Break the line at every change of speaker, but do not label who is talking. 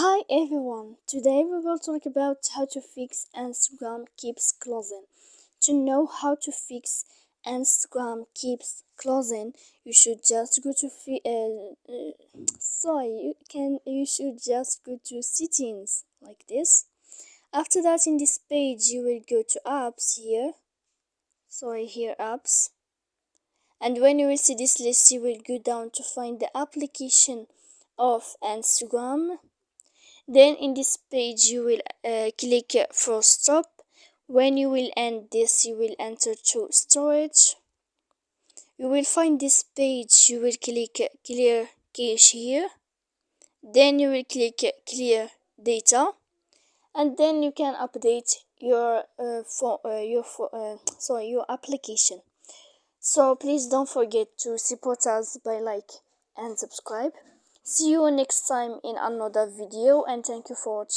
Hi everyone, today we will talk about how to fix Instagram keeps closing. To know how to fix Instagram keeps closing, you should just go to you should just go to settings like this. After that, in this page you will go to apps here. Here apps. And when you will see this list, you will go down to find the application of Instagram. Then in this page you will click for stop. When you will end this, you will enter to storage. You will find this page, you will click clear cache here. Then you will click clear data, and then you can update your your application. So please don't forget to support us by like and subscribe. See you next time in another video, and thank you for watching.